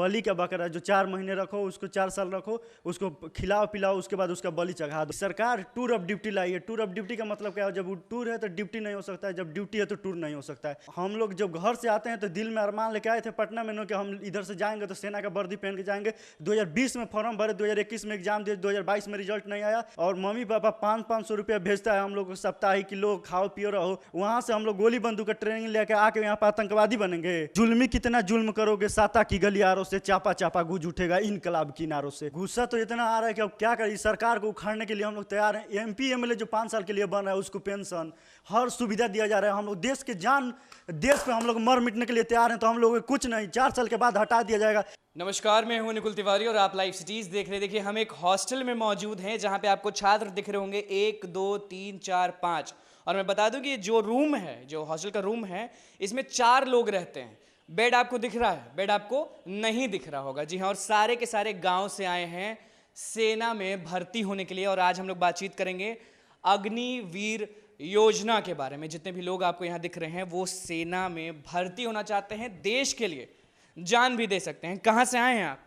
बलि का बकरा जो 4 महीने रखो, उसको 4 साल रखो, उसको खिलाओ पिलाओ, उसके बाद उसका बलि चढ़ा दो। सरकार टूर ऑफ ड्यूटी लाई है। टूर ऑफ ड्यूटी का मतलब क्या है? जब टूर है तो ड्यूटी नहीं हो सकता है, जब ड्यूटी है तो टूर नहीं हो सकता है। हम लोग जब घर से आते हैं तो दिल में अरमान लेके आए थे पटना में कि हम इधर से जाएंगे तो सेना का वर्दी पहन के जाएंगे। 2020 में फॉर्म भरे, 2021 में एग्जाम दिए, 2022 में रिजल्ट नहीं आया, और मम्मी पापा 500 रुपया भेजता है हम लोग को साप्ताहिक कि लोग खाओ पियो रहो। वहां से हम लोग गोली बंदूक का ट्रेनिंग लेके आके यहाँ पर आतंकवादी बनेंगे। जुल्मी कितना जुल्म करोगे? साता की गलियारों से चापा चापा गूंज उठेगा इनकलाब की नारों से। गुस्सा तो इतना आ रहा है कि अब क्या करें। सरकार को उखाड़ने के लिए हम लोग तैयार हैं। एमपी एमएलए जो 5 साल के लिए बन रहा है उसको पेंशन, हर सुविधा दिया जा रहा है। हम लोग देश के जान, देश पे हम लोग मर मिटने के लिए तैयार हैं, तो हम लोग कुछ नहीं, 4 साल के बाद हटा दिया जाएगा। नमस्कार, मैं हूं निकुल तिवारी और आप लाइव सिटीज देख रहे हैं। देखिए, हम एक हॉस्टल में मौजूद हैं जहां पे आपको छात्र दिख रहे होंगे 1 2 3 4 5। और मैं बता दूं कि जो रूम है, जो हॉस्टल का रूम है, इसमें 4 लोग रहते हैं। बेड आपको दिख रहा है, बेड आपको नहीं दिख रहा होगा। जी हाँ, और सारे के सारे गांव से आए हैं सेना में भर्ती होने के लिए। और आज हम लोग बातचीत करेंगे अग्निवीर योजना के बारे में। जितने भी लोग आपको यहाँ दिख रहे हैं वो सेना में भर्ती होना चाहते हैं, देश के लिए जान भी दे सकते हैं। कहाँ से आए हैं आप?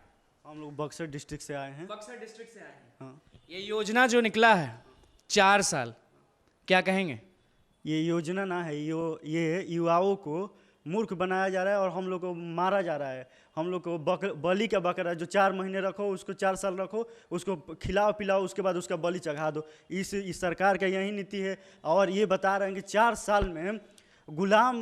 हम लोग बक्सर डिस्ट्रिक्ट से आए हैं। बक्सर डिस्ट्रिक्ट से आए हैं। हाँ। ये योजना जो निकला है 4 साल, क्या कहेंगे? ये योजना ना है, ये युवाओं को मूर्ख बनाया जा रहा है और हम लोग को मारा जा रहा है। हम लोग को बलि का बकरा जो 4 महीने रखो, उसको 4 साल रखो, उसको खिलाओ पिलाओ, उसके बाद उसका बलि चढ़ा दो। इस सरकार का यही नीति है। और ये बता रहे हैं कि 4 साल में गुलाम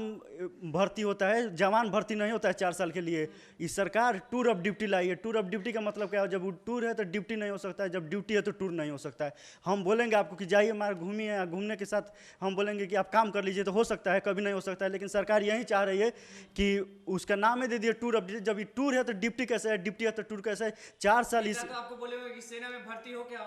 भर्ती होता है, जवान भर्ती नहीं होता है 4 साल के लिए। इस सरकार टूर ऑफ ड्यूटी लाई है। टूर ऑफ ड्यूटी का मतलब क्या है? जब टूर है तो ड्यूटी नहीं हो सकता है, जब ड्यूटी है तो टूर नहीं हो सकता है। हम बोलेंगे आपको कि जाइए मार घूमिए, घूमने के साथ हम बोलेंगे कि आप काम कर लीजिए, तो हो सकता है, कभी नहीं हो सकता है। लेकिन सरकार यही चाह रही है कि उसका नाम ही दे दिए टूर ऑफ ड्यूटी। जब टूर है तो ड्यूटी कैसे है, ड्यूटी है तो टूर कैसे है? 4 साल इस तो आपको बोलेगा कि सेना में भर्ती हो क्या?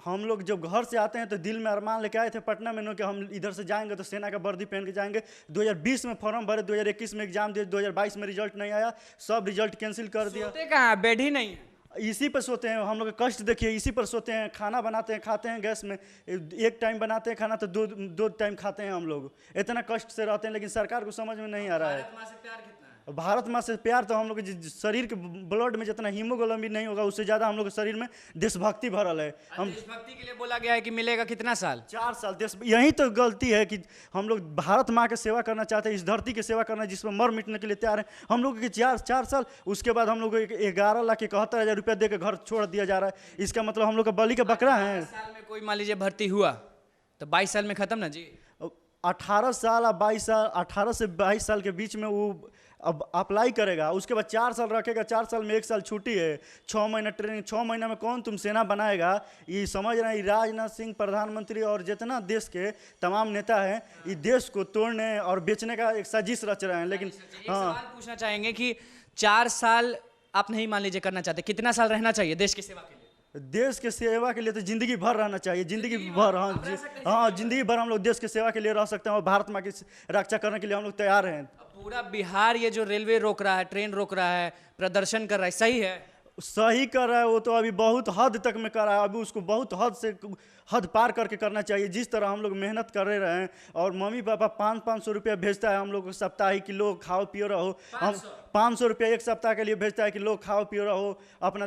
हम लोग जब घर से आते हैं तो दिल में अरमान लेके आए थे पटना में कि हम इधर से जाएंगे तो सेना का वर्दी पहन के जाएंगे। 2020 में फॉर्म भरे, 2021 में एग्जाम दिए, 2022 में रिजल्ट नहीं आया, सब रिजल्ट कैंसिल कर दिया। सोते कहाँ? बेड ही नहीं है। इसी पर सोते हैं हम लोग। कष्ट देखिए, इसी पर सोते हैं। खाना बनाते हैं, खाते हैं गैस में, 1 टाइम बनाते हैं खाना तो 2 टाइम खाते हैं हम लोग। इतना कष्ट से रहते हैं, लेकिन सरकार को समझ में नहीं आ रहा है। भारत माँ से प्यार कितना है? भारत माँ से प्यार तो हम लोग के शरीर के ब्लड में जितना हीमोग्लोबिन नहीं होगा, उससे ज़्यादा हम लोग के शरीर में देशभक्ति भरल है। हम देशभक्ति के लिए बोला गया है कि मिलेगा कितना साल? 4 साल। यही तो गलती है कि हम लोग भारत माँ की सेवा करना चाहते हैं, इस धरती की सेवा करना जिस पर मर मिटने के लिए तैयार हैं। हम लोग के 4 साल, उसके बाद हम लोग 11,71,000 रुपया दे के घर छोड़ दिया जा रहा है। इसका मतलब हम लोग का बलि का बकरा है। साल में कोई मान लीजिए भर्ती हुआ तो 22 साल में खत्म ना जी। 18 साल और 22 साल, 18 से 22 साल के बीच में वो अब अप्लाई करेगा। उसके बाद 4 साल रखेगा। 4 साल में 1 साल छुट्टी है, 6 महीना ट्रेनिंग। 6 महीना में कौन तुम सेना बनाएगा? ये समझ रहे हैं, राजनाथ सिंह प्रधानमंत्री और जितना देश के तमाम नेता हैं, ये देश को तोड़ने और बेचने का एक साजिश रच रहे हैं। लेकिन सवाल पूछना चाहेंगे कि 4 साल आप नहीं मान लीजिए करना चाहते, कितना साल रहना चाहिए देश की सेवा के लिए? देश के सेवा के लिए तो जिंदगी भर रहना चाहिए। जिंदगी भर, हाँ, जिंदगी भर हम लोग देश की सेवा के लिए रह सकते हैं और भारत माँ की रक्षा करने के लिए हम लोग तैयार हैं। पूरा बिहार ये जो रेलवे रोक रहा है, ट्रेन रोक रहा है, प्रदर्शन कर रहा है, सही है? सही कर रहा है वो तो अभी बहुत हद तक में कर रहा है। अभी उसको बहुत हद पार करके करना चाहिए। जिस तरह हम लोग मेहनत कर रहे हैं और मम्मी पापा 500 रुपया भेजता है हम लोग को साप्ताहिक कि लोग खाओ पियो रहो। हम 500 रुपया 1 सप्ताह के लिए भेजता है कि लोग खाओ पियो रहो। अपना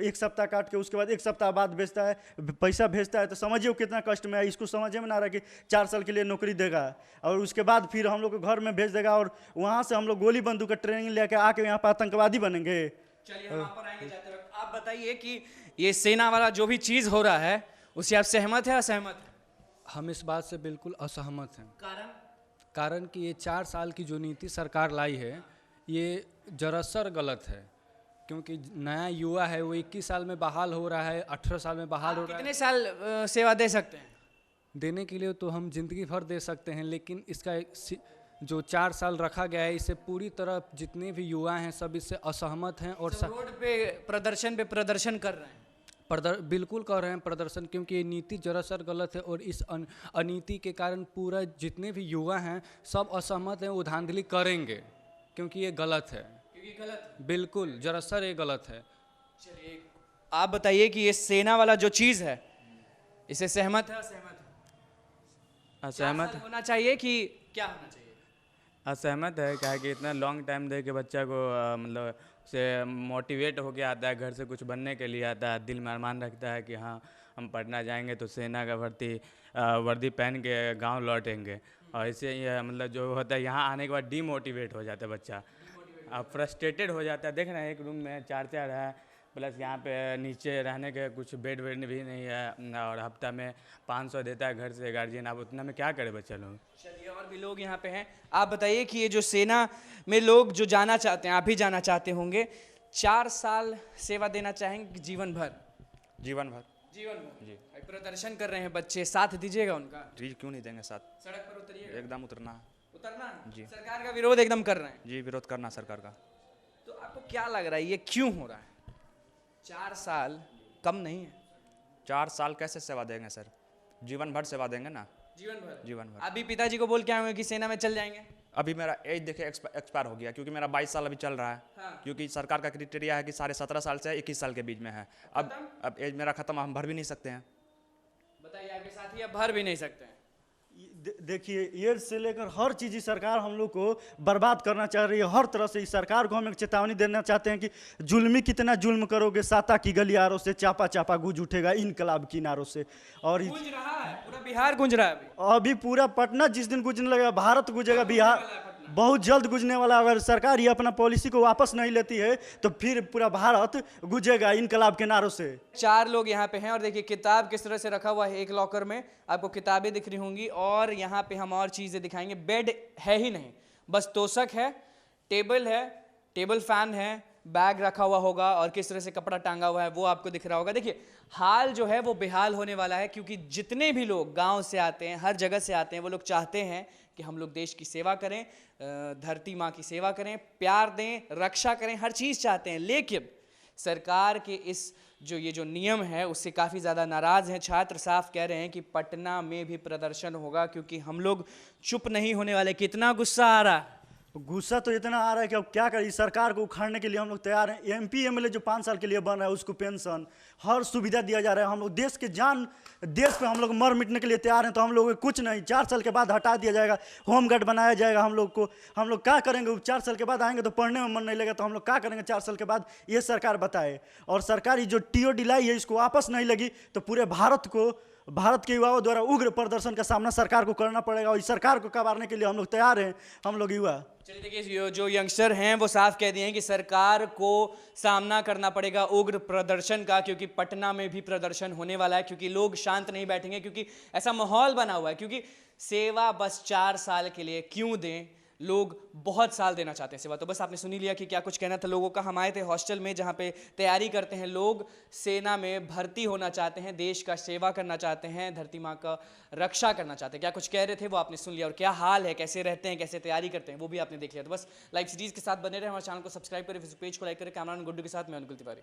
1 सप्ताह काट के उसके बाद 1 सप्ताह बाद भेजता है, पैसा भेजता है। तो समझिए वो कितना कष्ट में है। इसको समझ में ना रहा कि 4 साल के लिए नौकरी देगा और उसके बाद फिर हम लोग को घर में भेज देगा और वहाँ से हम लोग गोली बंदूक का ट्रेनिंग लेके आके यहाँ पर आतंकवादी बनेंगे। चलिए, हम आप पर आएंगे जाते वक्त। आप बताइए कि ये सेना वाला जो भी चीज हो रहा है उससे आप सहमत है, असहमत है? हम इस बात से बिल्कुल असहमत हैं। कारण कि ये 4 साल की जो नीति सरकार लाई है ये दरअसल गलत है। क्योंकि नया युवा है, वो 21 साल में बहाल हो रहा है, 18 साल में बहाल हो रहा है। कितने साल सेवा दे सकते हैं? देने के लिए तो हम जिंदगी भर दे सकते हैं, लेकिन इसका जो 4 साल रखा गया है, इससे पूरी तरह जितने भी युवा हैं सब इससे असहमत हैं। और रोड पे प्रदर्शन कर रहे हैं। बिल्कुल कर रहे हैं प्रदर्शन, क्योंकि ये नीति दरअसल गलत है। और इस अनीति के कारण पूरा जितने भी युवा हैं सब असहमत हैं, वो धांधली करेंगे क्योंकि ये गलत है। बिल्कुल दरअसल ये गलत है। चलिए, आप बताइए कि ये सेना वाला जो चीज़ है इसे सहमत है, असहमत है? असहमत होना चाहिए कि क्या होना चाहिए? असहमत है, क्या है कि इतना लॉन्ग टाइम दे के बच्चा को मतलब से मोटिवेट होके आता है, घर से कुछ बनने के लिए आता है, दिल में अरमान रखता है कि हाँ हम पढ़ना जाएंगे तो सेना का वर्दी पहन के गांव लौटेंगे। और इससे ये मतलब जो होता है यहाँ आने के बाद डीमोटिवेट हो जाता है बच्चा, अब फ्रस्ट्रेटेड हो जाता है। देख रहे हैं एक रूम में 4 है, प्लस यहाँ पे नीचे रहने के कुछ बेड वेड भी नहीं है, और हफ्ता में 500 देता है घर से गार्जियन। अब उतना में क्या करे बच्चा लोग। चलिए, और भी लोग यहाँ पे हैं। आप बताइए कि ये जो सेना में लोग जो जाना चाहते हैं, आप भी जाना चाहते होंगे, 4 साल सेवा देना चाहेंगे कि जीवन भर? जीवन भर। जीवन भर जी। प्रदर्शन कर रहे हैं बच्चे, साथ दीजिएगा उनका? जी क्यों नहीं देंगे साथ, सड़क पर उतरिएगा? एकदम उतरना है। उतरना है? जी। सरकार का विरोध एकदम कर रहे हैं? जी विरोध करना सरकार का। तो आपको क्या लग रहा है ये क्यों हो रहा है? 4 साल कम नहीं है? 4 साल कैसे सेवा देंगे सर, जीवन भर सेवा देंगे ना। जीवन भर? जीवन भर। अभी पिताजी को बोल के आए हुए कि सेना में चल जाएंगे? अभी मेरा एज देखिए एक्सपायर हो गया, क्योंकि मेरा 22 साल अभी चल रहा है। हाँ। क्योंकि सरकार का क्राइटेरिया है कि 17.5 साल से 21 साल के बीच में है। अब एज मेरा खत्म, हम भर भी नहीं सकते हैं। बताइए, आपके साथी अब भर भी नहीं सकते हैं? देखिए, एड से लेकर हर चीज़ ही सरकार हम लोग को बर्बाद करना चाह रही है हर तरह से। इस सरकार को हम एक चेतावनी देना चाहते हैं कि जुल्मी कितना जुल्म करोगे, साता की गलियारों से चापा चापा गूंज उठेगा इनकलाब किनारों से। और गूंज रहा है, पूरा बिहार गूंज रहा है अभी पूरा पटना जिस दिन गूंजने लगेगा, भारत गूंजेगा, बिहार बहुत जल्द गूंजने वाला। अगर सरकार ये अपना पॉलिसी को वापस नहीं लेती है तो फिर पूरा भारत गूंजेगा इनकलाब के नारों से। 4 लोग यहाँ पे हैं और देखिए किताब किस तरह से रखा हुआ है एक लॉकर में, आपको किताबें दिख रही होंगी। और यहाँ पे हम और चीज़ें दिखाएंगे। बेड है ही नहीं, बस तोशक है, टेबल फैन है, बैग रखा हुआ होगा और किस तरह से कपड़ा टांगा हुआ है वो आपको दिख रहा होगा। देखिए हाल जो है वो बेहाल होने वाला है, क्योंकि जितने भी लोग गांव से आते हैं, हर जगह से आते हैं, वो लोग चाहते हैं कि हम लोग देश की सेवा करें, धरती माँ की सेवा करें, प्यार दें, रक्षा करें, हर चीज़ चाहते हैं। लेकिन सरकार के इस ये जो नियम है उससे काफ़ी ज़्यादा नाराज़ हैं। छात्र साफ कह रहे हैं कि पटना में भी प्रदर्शन होगा, क्योंकि हम लोग चुप नहीं होने वाले। कितना गुस्सा आ रहा है? गुस्सा तो इतना आ रहा है कि अब क्या करें, सरकार को उखाड़ने के लिए हम लोग तैयार हैं। एमपी एमएलए जो 5 साल के लिए बन रहा है उसको पेंशन, हर सुविधा दिया जा रहा है। हम लोग देश के देश पे हम लोग मर मिटने के लिए तैयार हैं। तो हम लोग कुछ नहीं, 4 साल के बाद हटा दिया जाएगा, होमगार्ड बनाया जाएगा हम लोग को। हम लोग क्या करेंगे? 4 साल के बाद आएंगे तो पढ़ने में मन नहीं लगेगा, तो हम लोग क्या करेंगे 4 साल के बाद? ये सरकार बताए। और सरकार ये जो टीओडी लाई है इसको वापस नहीं लगी तो पूरे भारत के युवाओं द्वारा उग्र प्रदर्शन का सामना सरकार को करना पड़ेगा। और इस सरकार को कबाड़ने के लिए हम लोग तैयार हैं, हम लोग युवा। चलिए देखिए, जो यंगस्टर हैं वो साफ कह दिए हैं कि सरकार को सामना करना पड़ेगा उग्र प्रदर्शन का, क्योंकि पटना में भी प्रदर्शन होने वाला है। क्योंकि लोग शांत नहीं बैठेंगे, क्योंकि ऐसा माहौल बना हुआ है। क्योंकि सेवा बस 4 साल के लिए क्यों दें, लोग बहुत साल देना चाहते हैं सेवा। तो बस आपने सुनी लिया कि क्या कुछ कहना था लोगों का। हम आए थे हॉस्टल में जहाँ पे तैयारी करते हैं लोग, सेना में भर्ती होना चाहते हैं, देश का सेवा करना चाहते हैं, धरती माँ का रक्षा करना चाहते हैं। क्या कुछ कह रहे थे वो आपने सुन लिया, और क्या हाल है, कैसे रहते हैं, कैसे तैयारी करते हैं वो भी आपने देख लिया। तो बस लाइव सीरीज के साथ बने रहे, हमारे चैनल को सब्सक्राइब करें, फेसबुक पेज को लाइक करें। कैमरामैन गुड्डू के साथ मैं अनुकुल तिवारी।